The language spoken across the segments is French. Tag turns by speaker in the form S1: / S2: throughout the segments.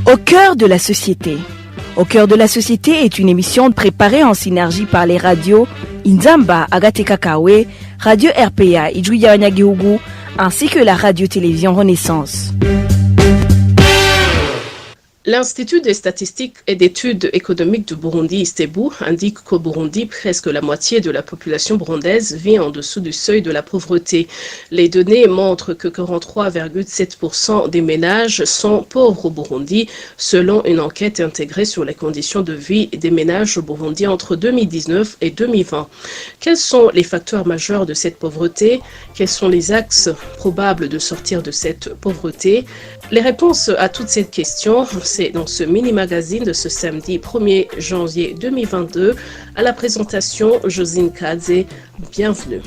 S1: Au cœur de la société. Au cœur de la société est une émission préparée en synergie par les radios Inzamba, Agatekakawe, Radio RPA, Ijwi-Yawanyagihugu, ainsi que la radio-télévision Renaissance.
S2: L'Institut des statistiques et d'études économiques du Burundi, ISTEBU, indique qu'au Burundi, presque la moitié de la population burundaise vit en dessous du seuil de la pauvreté. Les données montrent que 43,7% des ménages sont pauvres au Burundi, selon une enquête intégrée sur les conditions de vie des ménages au Burundi entre 2019 et 2020. Quels sont les facteurs majeurs de cette pauvreté? Quels sont les axes probables de sortir de cette pauvreté? Les réponses à toutes ces questions, c'est dans ce mini-magazine de ce samedi 1er janvier 2022. À la présentation, Josine Kadze. Bienvenue.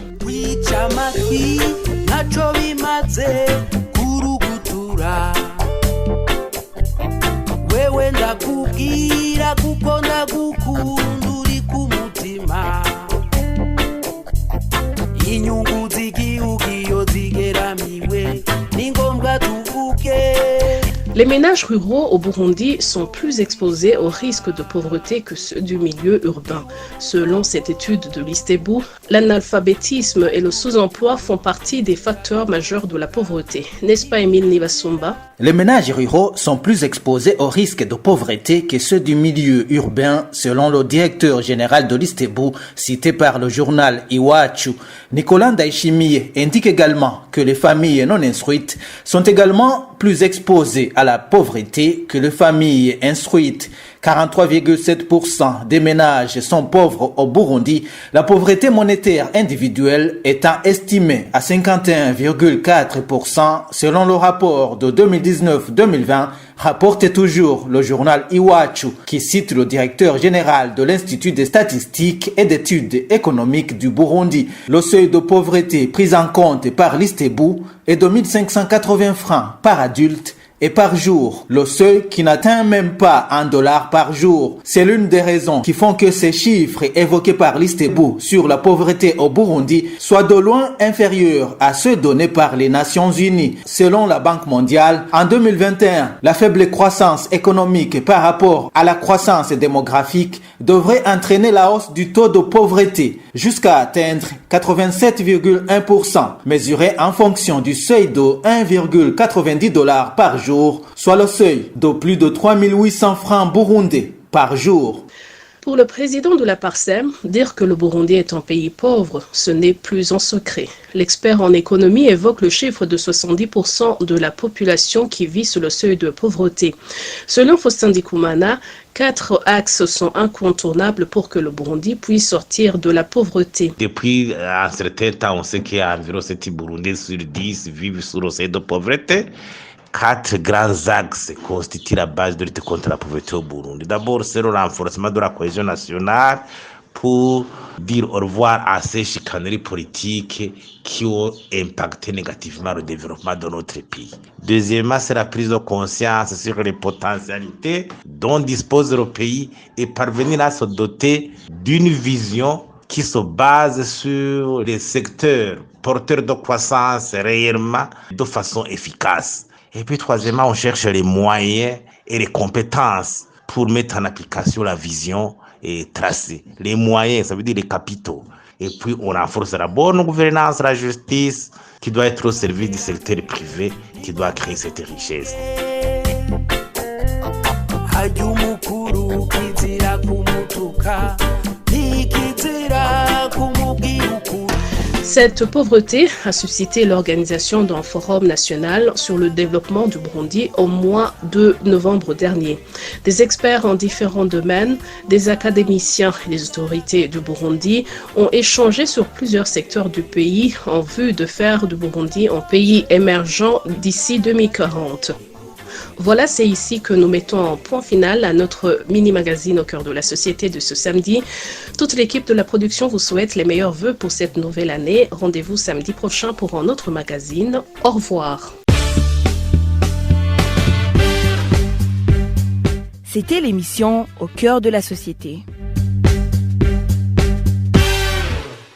S2: Les ménages ruraux au Burundi sont plus exposés au risque de pauvreté que ceux du milieu urbain. Selon cette étude de l'ISTEBU, l'analphabétisme et le sous-emploi font partie des facteurs majeurs de la pauvreté. N'est-ce pas, Émile Nivasumba?
S3: Les ménages ruraux sont plus exposés au risque de pauvreté que ceux du milieu urbain, selon le directeur général de l'ISTEBU, cité par le journal Iwachu. Nicolas Ndaishimiye indique également que les familles non instruites sont également plus exposées à la pauvreté que les familles instruites. 43,7% des ménages sont pauvres au Burundi, la pauvreté monétaire individuelle étant estimée à 51,4% selon le rapport de 2019-2020, rapporte toujours le journal Iwachu qui cite le directeur général de l'Institut des statistiques et d'études économiques du Burundi. Le seuil de pauvreté pris en compte par l'ISTEBU est de 1580 francs par adulte et par jour, le seuil qui n'atteint même pas $1 par jour. C'est l'une des raisons qui font que ces chiffres évoqués par l'ISTEBU sur la pauvreté au Burundi soient de loin inférieurs à ceux donnés par les Nations Unies. Selon la Banque mondiale, en 2021, la faible croissance économique par rapport à la croissance démographique devrait entraîner la hausse du taux de pauvreté jusqu'à atteindre 87,1%, mesuré en fonction du seuil de $1,90 par jour, soit le seuil de plus de 3800 francs burundais par jour.
S2: Pour le président de la Parsem, dire que le Burundi est un pays pauvre, ce n'est plus un secret. L'expert en économie évoque le chiffre de 70% de la population qui vit sous le seuil de pauvreté. Selon Faustin Ndikumana, 4 axes sont incontournables pour que le Burundi puisse sortir de la pauvreté.
S4: Depuis un certain temps, on sait qu'il y a environ 7 Burundais sur 10 vivent sous le seuil de pauvreté. 4 grands axes constituent la base de lutte contre la pauvreté au Burundi. D'abord, c'est le renforcement de la cohésion nationale pour dire au revoir à ces chicaneries politiques qui ont impacté négativement le développement de notre pays. Deuxièmement, c'est la prise de conscience sur les potentialités dont dispose le pays et parvenir à se doter d'une vision qui se base sur les secteurs porteurs de croissance réellement de façon efficace. Et puis troisièmement, on cherche les moyens et les compétences pour mettre en application la vision et tracer. Les moyens, ça veut dire les capitaux. Et puis on renforce la bonne gouvernance, la justice, qui doit être au service du secteur privé, qui doit créer cette richesse.
S2: Cette pauvreté a suscité l'organisation d'un forum national sur le développement du Burundi au mois de novembre dernier. Des experts en différents domaines, des académiciens et des autorités du Burundi ont échangé sur plusieurs secteurs du pays en vue de faire du Burundi un pays émergent d'ici 2040. Voilà, c'est ici que nous mettons un point final à notre mini-magazine au cœur de la société de ce samedi. Toute l'équipe de la production vous souhaite les meilleurs vœux pour cette nouvelle année. Rendez-vous samedi prochain pour un autre magazine. Au revoir.
S1: C'était l'émission Au cœur de la société.